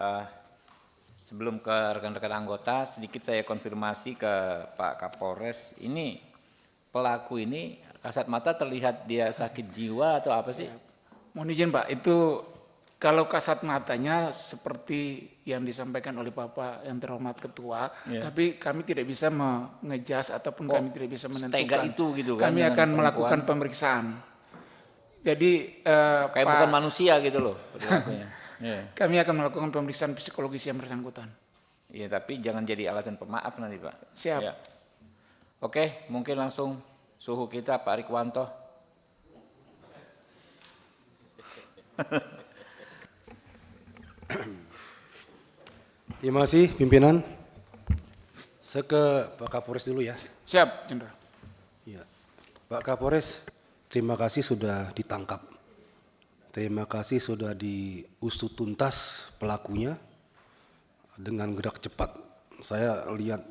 Eh, Sebelum ke rekan-rekan anggota, sedikit saya konfirmasi ke Pak Kapolres. Ini pelaku ini kasat mata terlihat dia sakit jiwa atau apa sih? Mohon izin Pak, itu kalau kasat matanya seperti yang disampaikan oleh Bapak yang terhormat Ketua, tapi kami tidak bisa mengejas ataupun kami tidak bisa Setega menentukan. itu gitu kan Kami dengan akan perempuan. melakukan pemeriksaan. Jadi Kayak Pak, bukan manusia gitu loh perilakunya. Iya. kami akan melakukan pemeriksaan psikologis yang bersangkutan. Iya, tapi jangan jadi alasan pemaaf nanti Pak. Siap. Ya. Oke, mungkin langsung suhu kita Pak Rikwanto. Terima kasih pimpinan. Saya ke Pak Kapolres dulu ya. Siap, Jenderal. Ya. Pak Kapolres, terima kasih sudah ditangkap. Terima kasih sudah diusut tuntas pelakunya dengan gerak cepat. Saya lihat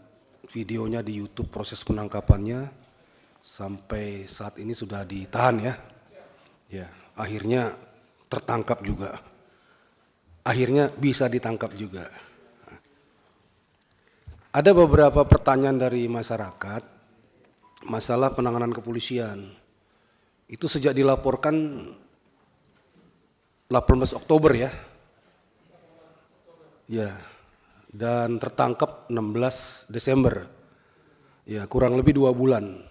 videonya di YouTube proses penangkapannya sampai saat ini sudah ditahan ya. Ya, akhirnya tertangkap juga. Akhirnya bisa ditangkap juga. Ada beberapa pertanyaan dari masyarakat masalah penanganan kepolisian. Itu sejak dilaporkan 18 Oktober ya. Ya. Dan tertangkap 16 Desember. Ya, kurang lebih 2 bulan.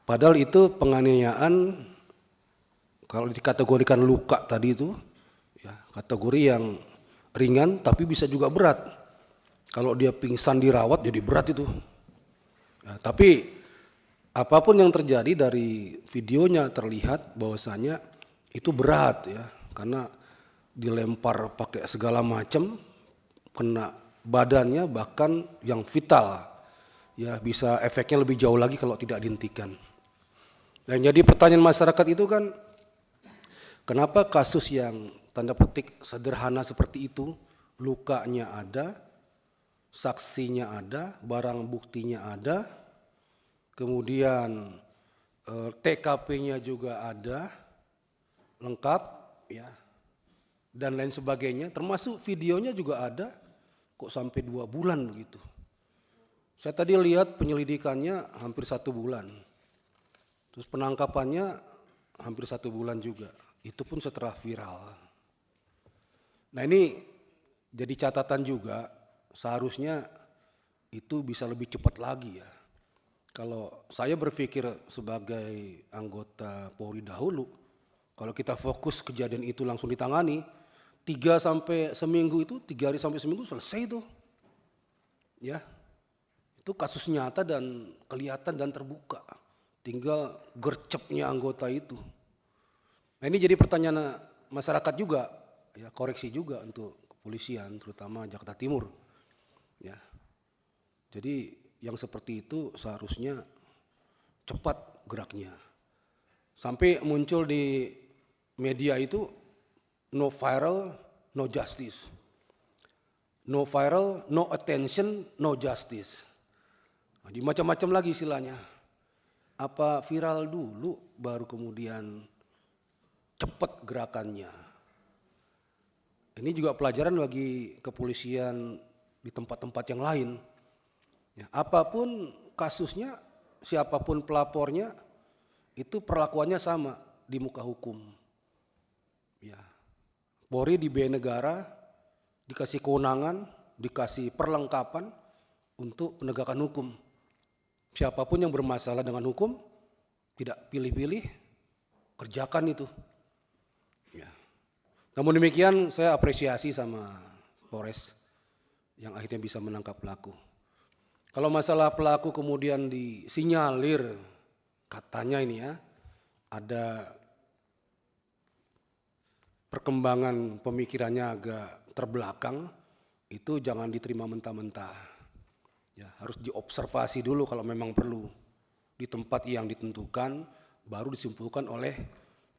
Padahal itu penganiayaan kalau dikategorikan luka tadi itu ya, kategori yang ringan tapi bisa juga berat. Kalau dia pingsan dirawat jadi berat itu. Ya, tapi apapun yang terjadi dari videonya terlihat bahwasanya itu berat ya, karena dilempar pakai segala macam, kena badannya bahkan yang vital. Ya, bisa efeknya lebih jauh lagi kalau tidak dihentikan. Dan jadi pertanyaan masyarakat itu kan, kenapa kasus yang tanda petik sederhana seperti itu, lukanya ada, saksinya ada, barang buktinya ada, kemudian TKP-nya juga ada, lengkap, ya, dan lain sebagainya, termasuk videonya juga ada, kok sampai 2 bulan begitu. Saya tadi lihat penyelidikannya hampir 1 bulan, terus penangkapannya hampir 1 bulan juga, itu pun setelah viral. Nah ini jadi catatan juga, seharusnya itu bisa lebih cepat lagi ya. Kalau saya berpikir sebagai anggota Polri dahulu, kalau kita fokus kejadian itu langsung ditangani, 3 sampai seminggu itu, 3 hari sampai seminggu selesai itu. Ya, itu kasus nyata dan kelihatan dan terbuka. Tinggal gercepnya anggota itu. Nah ini jadi pertanyaan masyarakat juga, ya koreksi juga untuk kepolisian, terutama Jakarta Timur. Ya, jadi yang seperti itu seharusnya cepat geraknya. Sampai muncul di media itu no viral, no justice. No viral, no attention, no justice. Nah, macam-macam lagi istilahnya. Apa viral dulu baru kemudian cepat gerakannya. Ini juga pelajaran bagi kepolisian di tempat-tempat yang lain. Ya, apapun kasusnya, siapapun pelapornya, itu perlakuannya sama di muka hukum. Ya, Polri diberi negara, dikasih kewenangan, dikasih perlengkapan untuk penegakan hukum. Siapapun yang bermasalah dengan hukum, tidak pilih-pilih, kerjakan itu. Ya. Namun demikian saya apresiasi sama Polres yang akhirnya bisa menangkap pelaku. Kalau masalah pelaku kemudian disinyalir, katanya ini ya, ada perkembangan pemikirannya agak terbelakang, itu jangan diterima mentah-mentah. Ya, harus diobservasi dulu kalau memang perlu. Di tempat yang ditentukan, baru disimpulkan oleh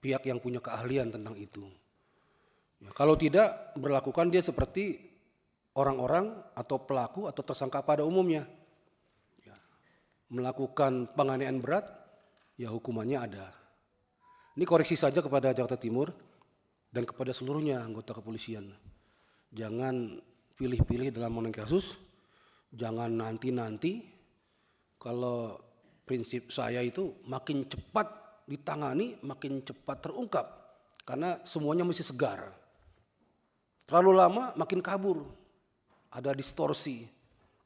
pihak yang punya keahlian tentang itu. Ya, kalau tidak, berlakukan dia seperti orang-orang atau pelaku atau tersangka pada umumnya. Ya, melakukan penganiayaan berat, ya hukumannya ada. Ini koreksi saja kepada Jakarta Timur dan kepada seluruhnya anggota kepolisian. Jangan pilih-pilih dalam menangani kasus, jangan nanti-nanti. Kalau prinsip saya itu makin cepat ditangani, makin cepat terungkap. Karena semuanya mesti segar. Terlalu lama makin kabur, ada distorsi.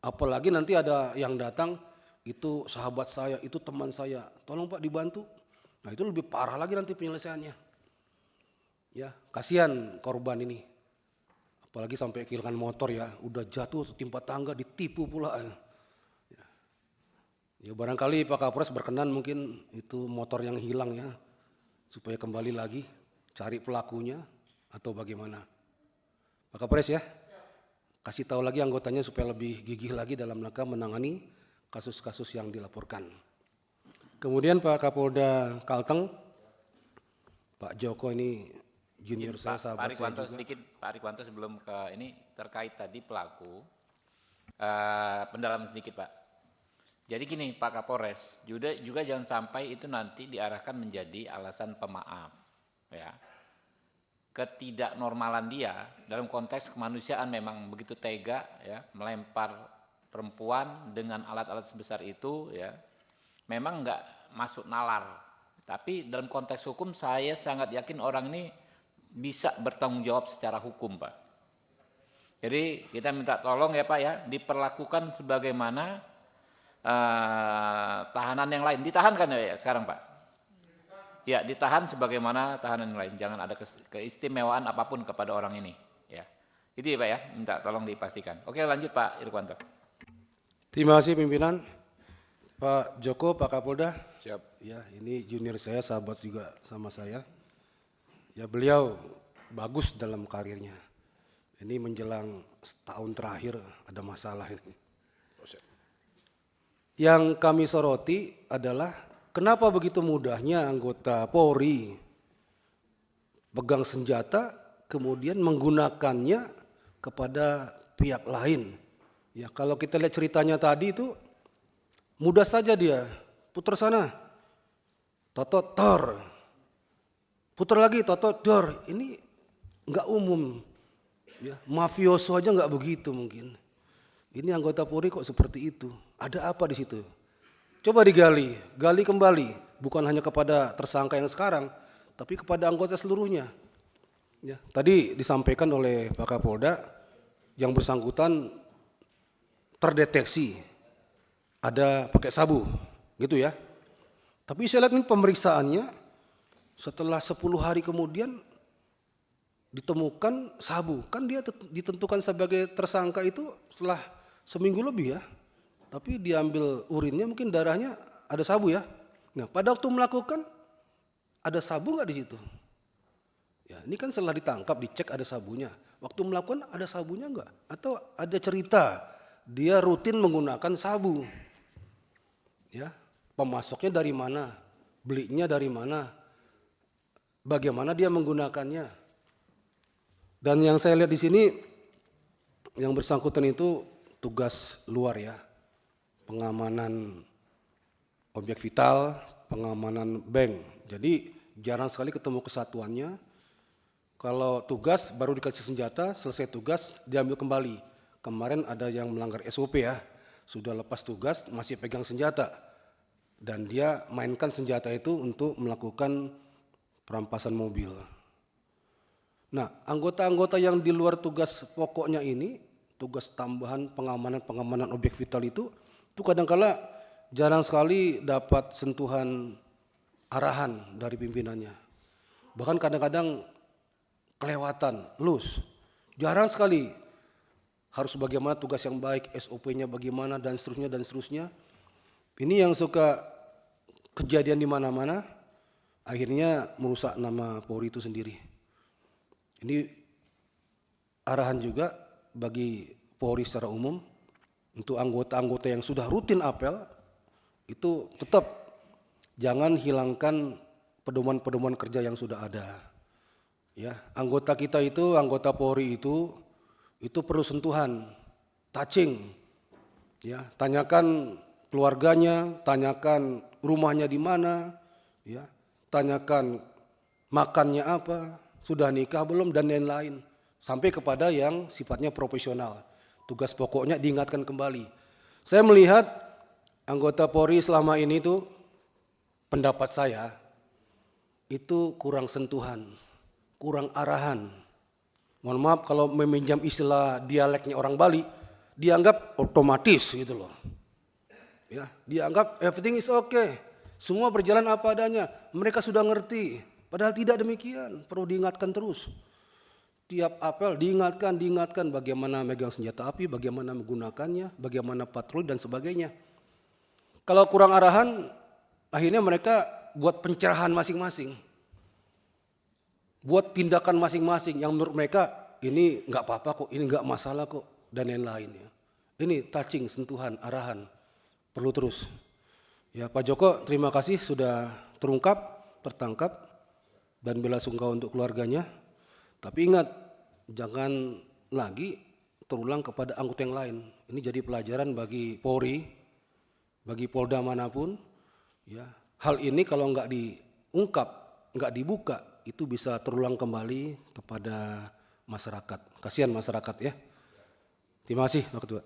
Apalagi nanti ada yang datang, itu sahabat saya, itu teman saya, tolong Pak dibantu. Nah itu lebih parah lagi nanti penyelesaiannya. Ya, kasihan korban ini. Apalagi sampai kehilangan motor ya, udah jatuh timpa tangga, ditipu pula. Ya barangkali Pak Kapolres berkenan mungkin itu motor yang hilang ya, supaya kembali lagi cari pelakunya atau bagaimana. Pak Kapolres ya, kasih tahu lagi anggotanya supaya lebih gigih lagi dalam rangka menangani kasus-kasus yang dilaporkan. Kemudian Pak Kapolda Kalteng, Pak Joko ini junior saya, sahabat saya juga. Sedikit Pak Rikwanto sebelum ke ini terkait tadi pelaku, pendalaman sedikit Pak. Jadi gini Pak Kapolres, juga jangan sampai itu nanti diarahkan menjadi alasan pemaaf, ya. Ketidaknormalan dia dalam konteks kemanusiaan memang begitu tega, ya, melempar perempuan dengan alat-alat sebesar itu, ya, memang nggak masuk nalar. Tapi dalam konteks hukum saya sangat yakin orang ini bisa bertanggung jawab secara hukum Pak. Jadi kita minta tolong ya Pak ya, diperlakukan sebagaimana tahanan yang lain. Ditahan kan ya sekarang Pak? Ya, ditahan sebagaimana tahanan yang lain. Jangan ada keistimewaan apapun kepada orang ini. Ya, itu ya Pak ya, minta tolong dipastikan. Oke lanjut Pak Irwanto. Terima kasih pimpinan. Pak Joko, Pak Kapolda. Siap. Ya, ini junior saya, sahabat juga sama saya. Ya beliau bagus dalam karirnya. Ini menjelang setahun terakhir ada masalah ini. Yang kami soroti adalah kenapa begitu mudahnya anggota Polri pegang senjata kemudian menggunakannya kepada pihak lain. Ya kalau kita lihat ceritanya tadi itu mudah saja dia putar sana, totot tor, putar lagi totot dor. Ini nggak umum, ya mafioso aja nggak begitu mungkin. Ini anggota Polri kok seperti itu? Ada apa di situ? Coba digali, gali kembali, bukan hanya kepada tersangka yang sekarang, tapi kepada anggota seluruhnya. Ya, tadi disampaikan oleh Pak Kapolda, yang bersangkutan terdeteksi ada pakai sabu, gitu ya. Tapi saya lihat ini pemeriksaannya setelah 10 hari kemudian ditemukan sabu. Kan dia ditentukan sebagai tersangka itu setelah seminggu lebih ya. Tapi diambil urinnya mungkin darahnya ada sabu ya. Nah pada waktu melakukan ada sabu nggak di situ? Ya ini kan setelah ditangkap dicek ada sabunya. Waktu melakukan ada sabunya nggak? Atau ada cerita dia rutin menggunakan sabu? Ya pemasoknya dari mana? Belinya dari mana? Bagaimana dia menggunakannya? Dan yang saya lihat di sini yang bersangkutan itu tugas luar ya, pengamanan objek vital, pengamanan bank. Jadi jarang sekali ketemu kesatuannya. Kalau tugas baru dikasih senjata, selesai tugas diambil kembali. Kemarin ada yang melanggar SOP ya, sudah lepas tugas masih pegang senjata. Dan dia mainkan senjata itu untuk melakukan perampasan mobil. Nah, anggota-anggota yang di luar tugas pokoknya ini, tugas tambahan pengamanan objek vital itu kadang-kala jarang sekali dapat sentuhan arahan dari pimpinannya. Bahkan kadang-kadang kelewatan, loose. Jarang sekali harus bagaimana tugas yang baik, SOP-nya bagaimana dan seterusnya dan seterusnya. Ini yang suka kejadian di mana-mana, akhirnya merusak nama Polri itu sendiri. Ini arahan juga bagi Polri secara umum untuk anggota-anggota yang sudah rutin apel itu tetap jangan hilangkan pedoman-pedoman kerja yang sudah ada. Ya, anggota kita itu, anggota Polri itu perlu sentuhan, touching. Ya, tanyakan keluarganya, tanyakan rumahnya di mana, ya, tanyakan makannya apa, sudah nikah belum dan lain-lain. sampai kepada yang sifatnya profesional. Tugas pokoknya diingatkan kembali. Saya melihat anggota Polri selama ini tuh, pendapat saya, itu kurang sentuhan, kurang arahan. Mohon maaf kalau meminjam istilah dialeknya orang Bali, dianggap otomatis gitu loh. Ya, dianggap everything is okay. Semua berjalan apa adanya. Mereka sudah ngerti. Padahal tidak demikian. Perlu diingatkan terus. Tiap apel diingatkan bagaimana megang senjata api, bagaimana menggunakannya, bagaimana patroli dan sebagainya. Kalau kurang arahan, akhirnya mereka buat pencerahan masing-masing. Buat tindakan masing-masing yang menurut mereka ini nggak apa-apa kok, ini nggak masalah kok, dan lain-lainnya. Ini touching, sentuhan, arahan. Perlu terus. Ya, Pak Joko, terima kasih sudah terungkap, tertangkap, dan bela sungkawa untuk keluarganya. Tapi ingat, jangan lagi terulang kepada anggota yang lain. Ini jadi pelajaran bagi Polri, bagi Polda manapun. Ya, hal ini kalau nggak diungkap, nggak dibuka, itu bisa terulang kembali kepada masyarakat. Kasihan masyarakat ya. Terima kasih, Pak Ketua.